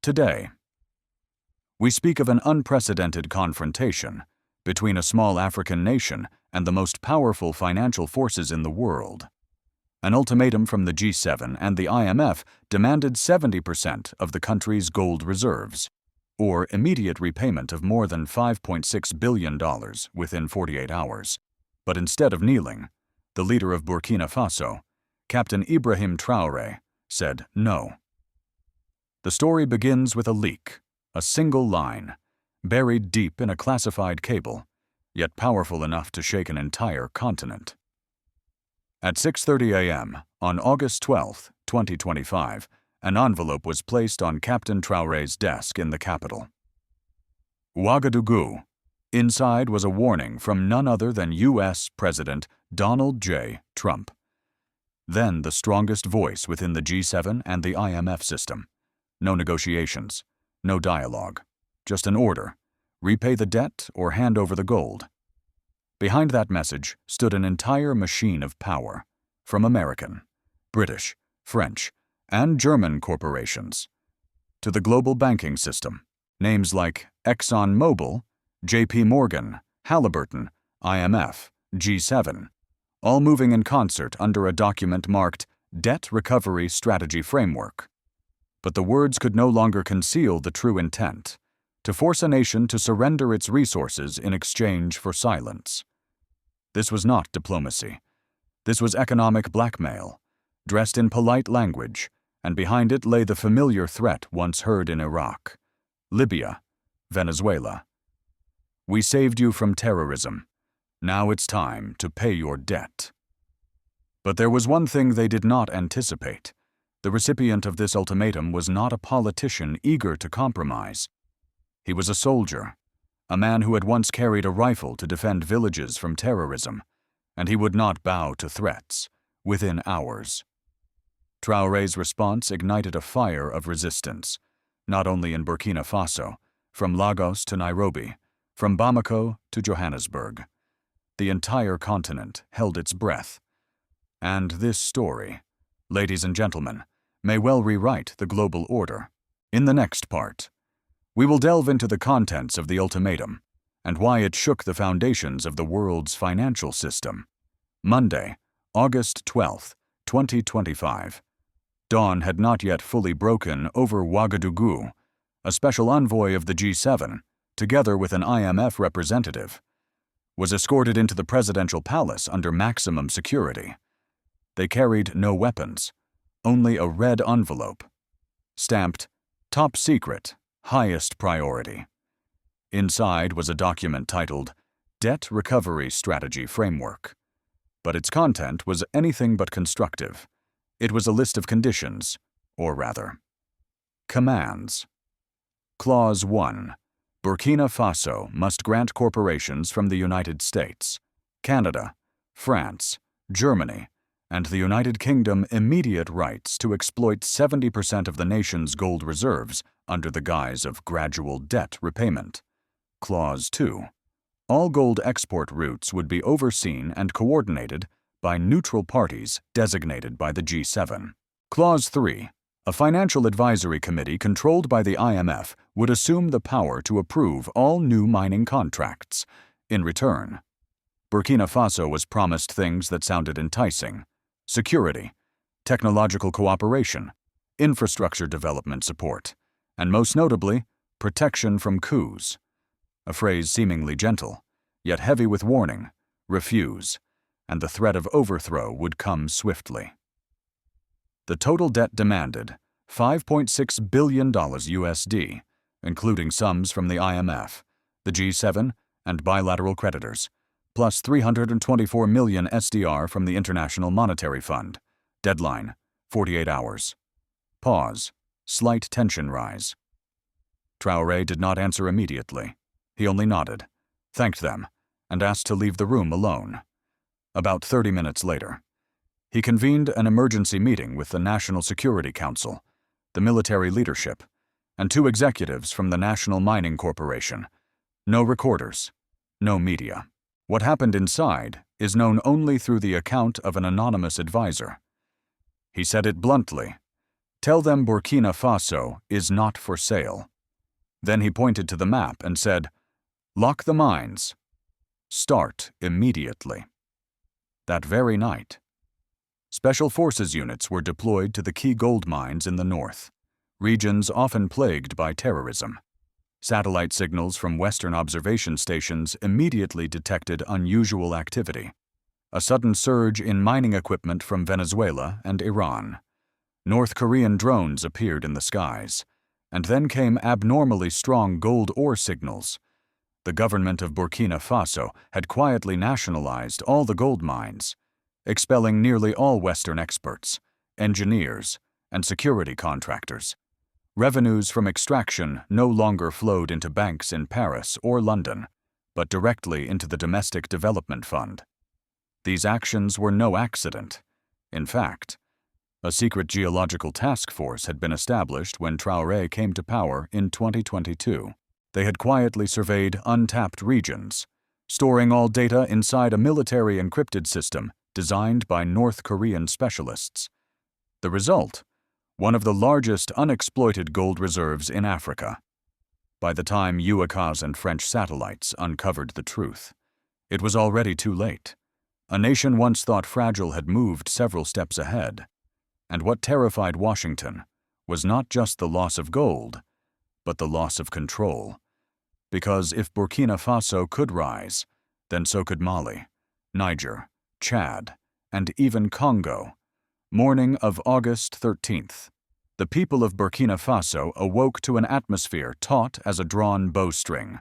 Today, we speak of an unprecedented confrontation between a small African nation and the most powerful financial forces in the world. An ultimatum from the G7 and the IMF demanded 70% of the country's gold reserves, or immediate repayment of more than $5.6 billion within 48 hours. But instead of kneeling, the leader of Burkina Faso, Captain Ibrahim Traoré, said no. The story begins with a leak, a single line, buried deep in a classified cable, yet powerful enough to shake an entire continent. At 6:30 a.m. on August 12, 2025, an envelope was placed on Captain Traoré's desk in the capital. Ouagadougou. Inside was a warning from none other than U.S. President Donald J. Trump. Then the strongest voice within the G7 and the IMF system. No negotiations, no dialogue, just an order: repay the debt or hand over the gold. Behind that message stood an entire machine of power, from American, British, French, and German corporations, to the global banking system. Names like ExxonMobil, J.P. Morgan, Halliburton, IMF, G7, all moving in concert under a document marked Debt Recovery Strategy Framework. But the words could no longer conceal the true intent: to force a nation to surrender its resources in exchange for silence. This was not diplomacy. This was economic blackmail, dressed in polite language, and behind it lay the familiar threat once heard in Iraq, Libya, Venezuela. We saved you from terrorism. Now it's time to pay your debt. But there was one thing they did not anticipate. The recipient of this ultimatum was not a politician eager to compromise. He was a soldier, a man who had once carried a rifle to defend villages from terrorism, and he would not bow to threats within hours. Traoré's response ignited a fire of resistance, not only in Burkina Faso, from Lagos to Nairobi, from Bamako to Johannesburg. The entire continent held its breath. And this story, ladies and gentlemen, may well rewrite the global order. In the next part, we will delve into the contents of the ultimatum and why it shook the foundations of the world's financial system. Monday, August 12, 2025. Dawn had not yet fully broken over Ouagadougou. A special envoy of the G7, together with an IMF representative, was escorted into the presidential palace under maximum security. They carried no weapons, only a red envelope, stamped "Top Secret, Highest Priority." Inside was a document titled Debt Recovery Strategy Framework. But its content was anything but constructive. It was a list of conditions, or rather, commands. Clause 1. Burkina Faso must grant corporations from the United States, Canada, France, Germany, and the United Kingdom immediate rights to exploit 70% of the nation's gold reserves under the guise of gradual debt repayment. Clause 2. All gold export routes would be overseen and coordinated by neutral parties designated by the G7. Clause 3. A financial advisory committee controlled by the IMF would assume the power to approve all new mining contracts. In return, Burkina Faso was promised things that sounded enticing: security, technological cooperation, infrastructure development support, and most notably, protection from coups. A phrase seemingly gentle, yet heavy with warning: refuse, and the threat of overthrow would come swiftly. The total debt demanded, $5.6 billion USD, including sums from the IMF, the G7, and bilateral creditors, plus 324 million SDR from the International Monetary Fund. Deadline, 48 hours. Pause. Slight tension rise. Traoré did not answer immediately. He only nodded, thanked them, and asked to leave the room alone. About 30 minutes later, he convened an emergency meeting with the National Security Council, the military leadership, and 2 executives from the National Mining Corporation. No recorders, no media. What happened inside is known only through the account of an anonymous advisor. He said it bluntly: Tell them Burkina Faso is not for sale." Then he pointed to the map and said, "Lock the mines. Start immediately." That very night, Special Forces units were deployed to the key gold mines in the north, regions often plagued by terrorism. Satellite signals from Western observation stations immediately detected unusual activity. A sudden surge in mining equipment from Venezuela and Iran. North Korean drones appeared in the skies, and then came abnormally strong gold ore signals. The government of Burkina Faso had quietly nationalized all the gold mines, expelling nearly all Western experts, engineers, and security contractors. Revenues from extraction no longer flowed into banks in Paris or London, but directly into the Domestic Development Fund. These actions were no accident. In fact, a secret geological task force had been established when Traore came to power in 2022. They had quietly surveyed untapped regions, storing all data inside a military encrypted system designed by North Korean specialists. The result? One of the largest unexploited gold reserves in Africa. By the time UACAS and French satellites uncovered the truth, it was already too late. A nation once thought fragile had moved several steps ahead. And what terrified Washington was not just the loss of gold, but the loss of control. Because if Burkina Faso could rise, then so could Mali, Niger, Chad, and even Congo. Morning of August 13th. The people of Burkina Faso awoke to an atmosphere taut as a drawn bowstring.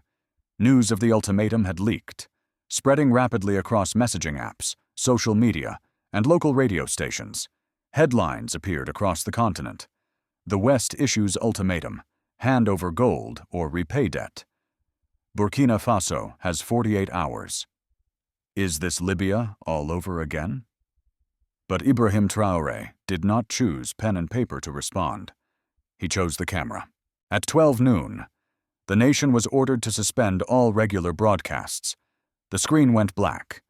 News of the ultimatum had leaked, spreading rapidly across messaging apps, social media, and local radio stations. Headlines appeared across the continent. The West issues ultimatum: hand over gold or repay debt. Burkina Faso has 48 hours. Is this Libya all over again? But Ibrahim Traoré did not choose pen and paper to respond. He chose the camera. At 12 noon, the nation was ordered to suspend all regular broadcasts. The screen went black.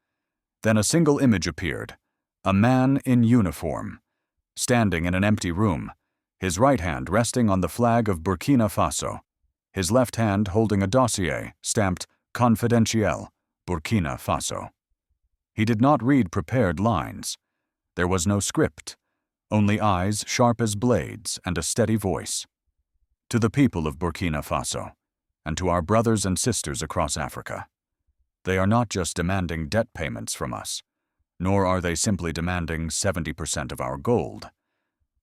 Then a single image appeared: a man in uniform, standing in an empty room, his right hand resting on the flag of Burkina Faso, his left hand holding a dossier stamped Confidentiel, Burkina Faso. He did not read prepared lines. There was no script, only eyes sharp as blades and a steady voice. To the people of Burkina Faso, and to our brothers and sisters across Africa, they are not just demanding debt payments from us, nor are they simply demanding 70% of our gold.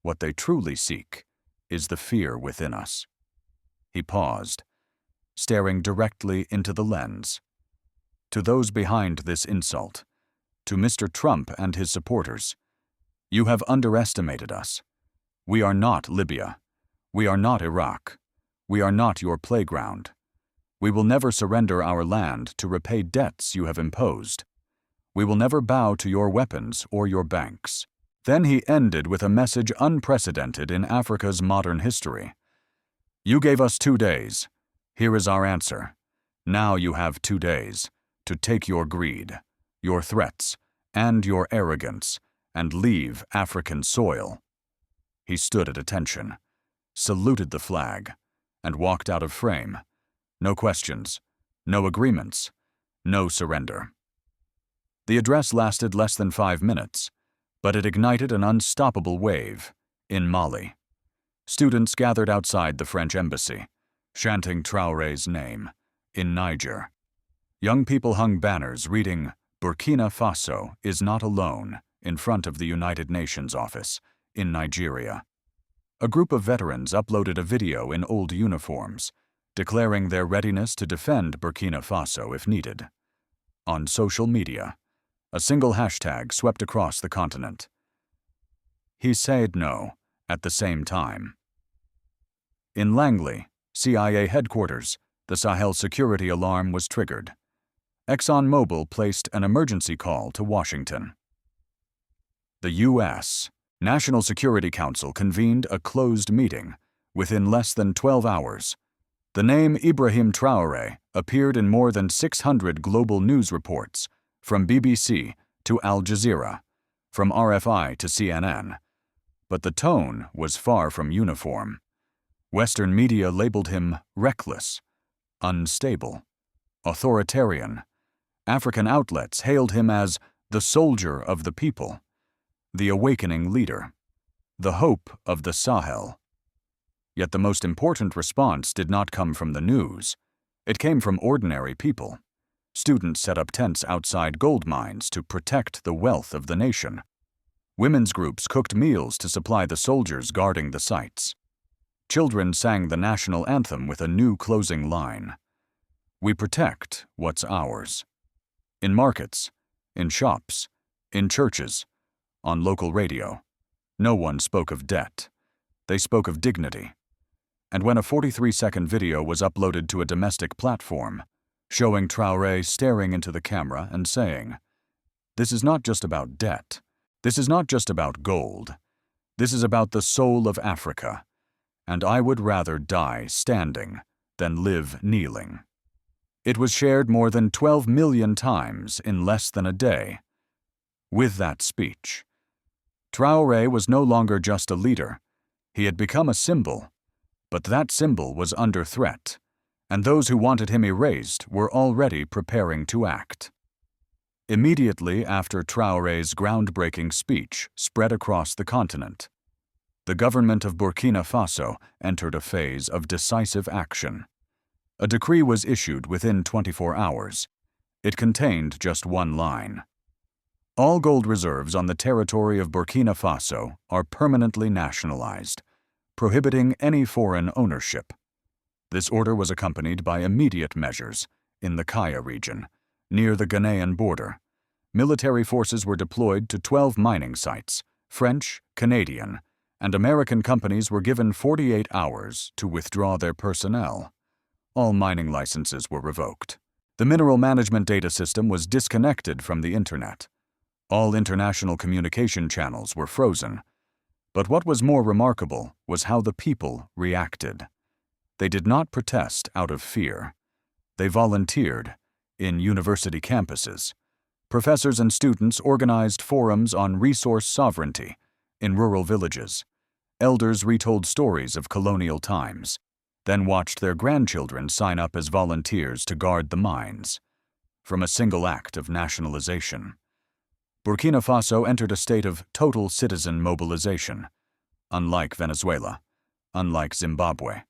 What they truly seek is the fear within us. He paused, staring directly into the lens. To those behind this insult, to Mr. Trump and his supporters, you have underestimated us. We are not Libya. We are not Iraq. We are not your playground. We will never surrender our land to repay debts you have imposed. We will never bow to your weapons or your banks. Then he ended with a message unprecedented in Africa's modern history. You gave us 2 days. Here is our answer. Now you have 2 days to take your greed, your threats, and your arrogance, and leave African soil. He stood at attention, saluted the flag, and walked out of frame. No questions, no agreements, no surrender. The address lasted less than 5 minutes, but it ignited an unstoppable wave in Mali. Students gathered outside the French embassy, chanting Traoré's name. In Niger, young people hung banners reading, "Burkina Faso is not alone," in front of the United Nations office in Nigeria. A group of veterans uploaded a video in old uniforms, declaring their readiness to defend Burkina Faso if needed. On social media, a single hashtag swept across the continent. He said no at the same time. In Langley, CIA headquarters, the Sahel security alarm was triggered. ExxonMobil placed an emergency call to Washington. The U.S. National Security Council convened a closed meeting. Within less than 12 hours, the name Ibrahim Traoré appeared in more than 600 global news reports, from BBC to Al Jazeera, from RFI to CNN. but the tone was far from uniform. Western media labeled him reckless, unstable, authoritarian. African outlets hailed him as the soldier of the people, the awakening leader, the hope of the Sahel. Yet the most important response did not come from the news. It came from ordinary people. Students set up tents outside gold mines to protect the wealth of the nation. Women's groups cooked meals to supply the soldiers guarding the sites. Children sang the national anthem with a new closing line: "We protect what's ours." In markets, in shops, in churches, on local radio, no one spoke of debt. They spoke of dignity. And when a 43-second video was uploaded to a domestic platform, showing Traore staring into the camera and saying, "This is not just about debt. This is not just about gold. This is about the soul of Africa, and I would rather die standing than live kneeling." It was shared more than 12 million times in less than a day. With that speech, Traore was no longer just a leader. He had become a symbol, but that symbol was under threat, and those who wanted him erased were already preparing to act. Immediately after Traore's groundbreaking speech spread across the continent, the government of Burkina Faso entered a phase of decisive action. A decree was issued within 24 hours. It contained just one line: all gold reserves on the territory of Burkina Faso are permanently nationalized, prohibiting any foreign ownership. This order was accompanied by immediate measures in the Kaya region, near the Ghanaian border. Military forces were deployed to 12 mining sites. French, Canadian, and American companies were given 48 hours to withdraw their personnel. All mining licenses were revoked. The mineral management data system was disconnected from the internet. All international communication channels were frozen. But what was more remarkable was how the people reacted. They did not protest out of fear. They volunteered in university campuses. Professors and students organized forums on resource sovereignty in rural villages. Elders retold stories of colonial times, then watched their grandchildren sign up as volunteers to guard the mines. From a single act of nationalization, Burkina Faso entered a state of total citizen mobilization. Unlike Venezuela, unlike Zimbabwe,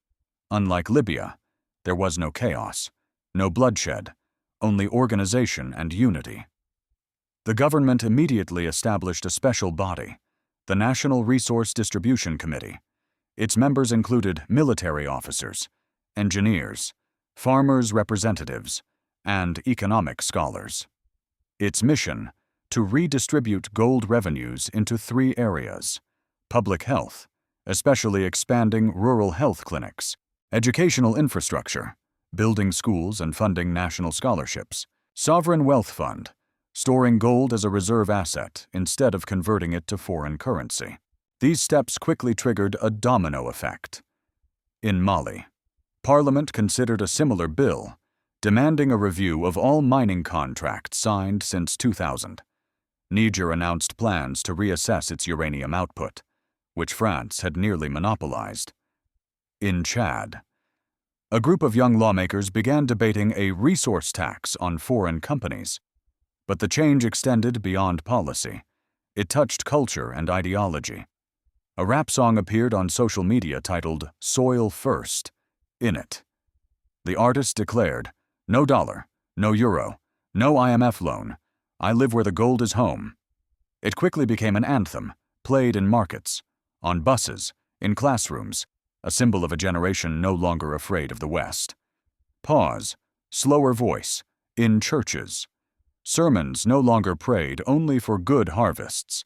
unlike Libya, there was no chaos, no bloodshed, only organization and unity. The government immediately established a special body, the National Resource Distribution Committee. Its members included military officers, engineers, farmers' representatives, and economic scholars. Its mission: to redistribute gold revenues into 3 areas: public health, especially expanding rural health clinics; educational infrastructure, building schools and funding national scholarships; sovereign wealth fund, storing gold as a reserve asset instead of converting it to foreign currency. These steps quickly triggered a domino effect. In Mali, Parliament considered a similar bill, demanding a review of all mining contracts signed since 2000. Niger announced plans to reassess its uranium output, which France had nearly monopolized. In Chad, a group of young lawmakers began debating a resource tax on foreign companies. But the change extended beyond policy. It touched culture and ideology. A rap song appeared on social media titled "Soil First." In it, the artist declared, "No dollar, no euro, no IMF loan. I live where the gold is home." It quickly became an anthem, played in markets, on buses, in classrooms, a symbol of a generation no longer afraid of the West. Pause, slower voice, in churches. Sermons no longer prayed only for good harvests.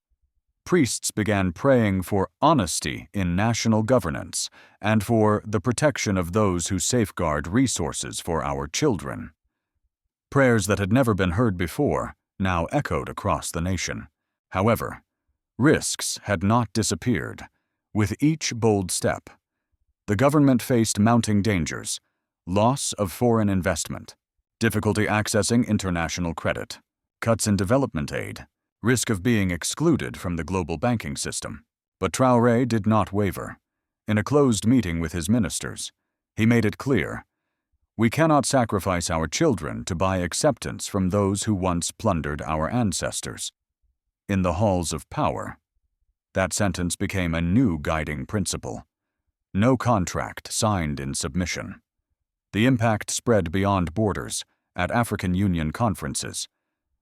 Priests began praying for honesty in national governance and for the protection of those who safeguard resources for our children. Prayers that had never been heard before now echoed across the nation. However, risks had not disappeared. With each bold step, the government faced mounting dangers: loss of foreign investment, difficulty accessing international credit, cuts in development aid, risk of being excluded from the global banking system. But Traoré did not waver. In a closed meeting with his ministers, he made it clear, "We cannot sacrifice our children to buy acceptance from those who once plundered our ancestors." In the halls of power, that sentence became a new guiding principle. No contract signed in submission. The impact spread beyond borders. At African Union conferences,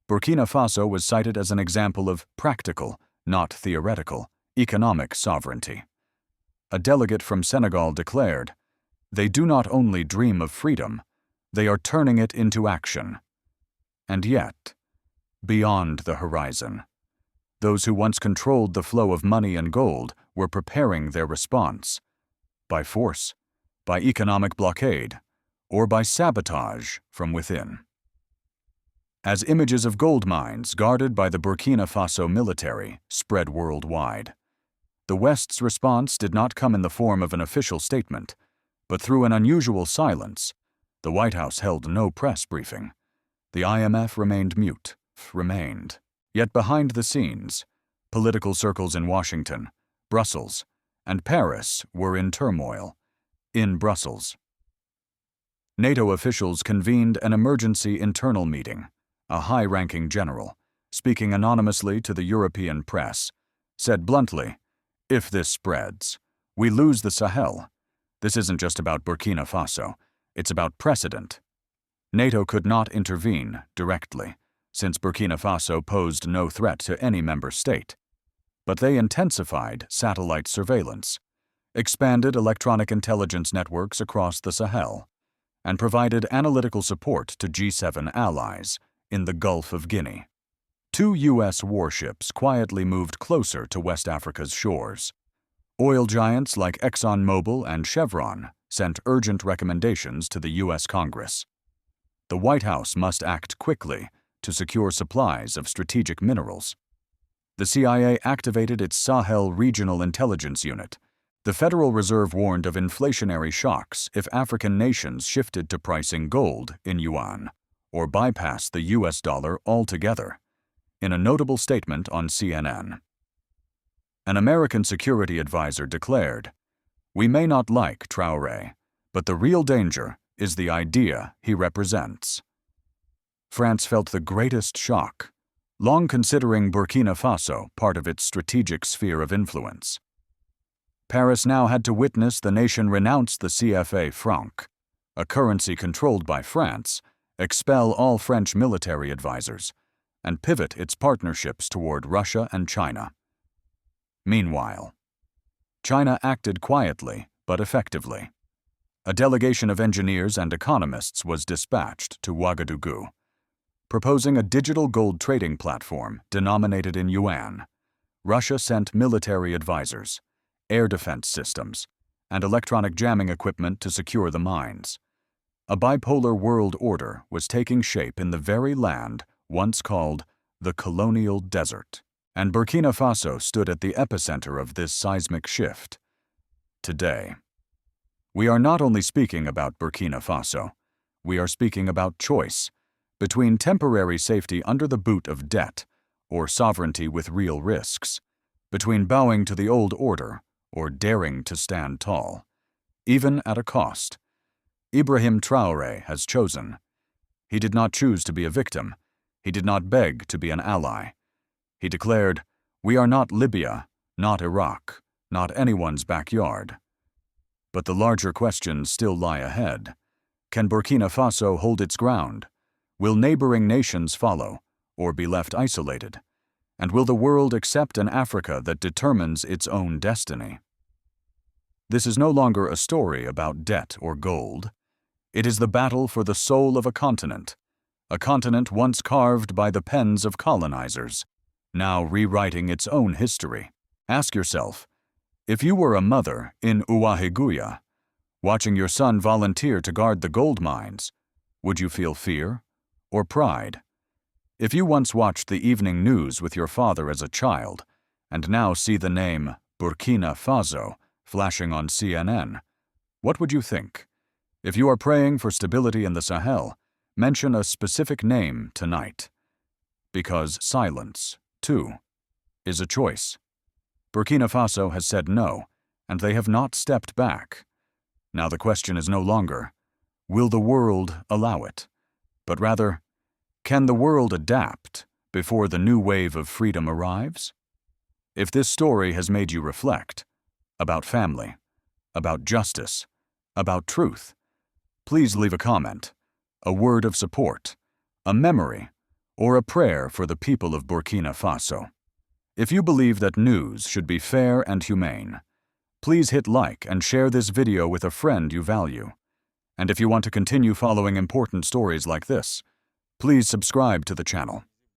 Burkina Faso was cited as an example of practical, not theoretical, economic sovereignty. A delegate from Senegal declared, "They do not only dream of freedom, they are turning it into action." And yet, beyond the horizon, those who once controlled the flow of money and gold were preparing their response. By force, by economic blockade, or by sabotage from within. As images of gold mines guarded by the Burkina Faso military spread worldwide, the West's response did not come in the form of an official statement, but through an unusual silence. The White House held no press briefing. The IMF remained mute, Yet behind the scenes, political circles in Washington, Brussels, and Paris were in turmoil. In Brussels, NATO officials convened an emergency internal meeting. A high-ranking general, speaking anonymously to the European press, said bluntly, "If this spreads, we lose the Sahel. This isn't just about Burkina Faso, it's about precedent." NATO could not intervene directly, since Burkina Faso posed no threat to any member state. But they intensified satellite surveillance, expanded electronic intelligence networks across the Sahel, and provided analytical support to G7 allies in the Gulf of Guinea. 2 U.S. warships quietly moved closer to West Africa's shores. Oil giants like ExxonMobil and Chevron sent urgent recommendations to the U.S. Congress. The White House must act quickly to secure supplies of strategic minerals. The CIA activated its Sahel Regional Intelligence Unit. The Federal Reserve warned of inflationary shocks if African nations shifted to pricing gold in yuan, or bypassed the US dollar altogether. In a notable statement on CNN, an American security advisor declared, "We may not like Traoré, but the real danger is the idea he represents." France felt the greatest shock, long considering Burkina Faso part of its strategic sphere of influence. Paris now had to witness the nation renounce the CFA franc, a currency controlled by France, expel all French military advisors, and pivot its partnerships toward Russia and China. Meanwhile, China acted quietly but effectively. A delegation of engineers and economists was dispatched to Ouagadougou, proposing a digital gold trading platform denominated in yuan. Russia sent military advisors, air defense systems, and electronic jamming equipment to secure the mines. A bipolar world order was taking shape in the very land once called the colonial desert, and Burkina Faso stood at the epicenter of this seismic shift. Today, we are not only speaking about Burkina Faso, we are speaking about choice between temporary safety under the boot of debt or sovereignty with real risks, between bowing to the old order or daring to stand tall, even at a cost. Ibrahim Traoré has chosen. He did not choose to be a victim. He did not beg to be an ally. He declared, "We are not Libya, not Iraq, not anyone's backyard." But the larger questions still lie ahead. Can Burkina Faso hold its ground? Will neighboring nations follow, or be left isolated? And will the world accept an Africa that determines its own destiny? This is no longer a story about debt or gold. It is the battle for the soul of a continent once carved by the pens of colonizers, now rewriting its own history. Ask yourself, if you were a mother in Ouagadougou, watching your son volunteer to guard the gold mines, would you feel fear or pride? If you once watched the evening news with your father as a child, and now see the name Burkina Faso flashing on CNN, what would you think? If you are praying for stability in the Sahel, mention a specific name tonight. Because silence, too, is a choice. Burkina Faso has said no, and they have not stepped back. Now the question is no longer, will the world allow it? But rather, can the world adapt before the new wave of freedom arrives? If this story has made you reflect about family, about justice, about truth, please leave a comment, a word of support, a memory, or a prayer for the people of Burkina Faso. If you believe that news should be fair and humane, please hit like and share this video with a friend you value. And if you want to continue following important stories like this, please subscribe to the channel.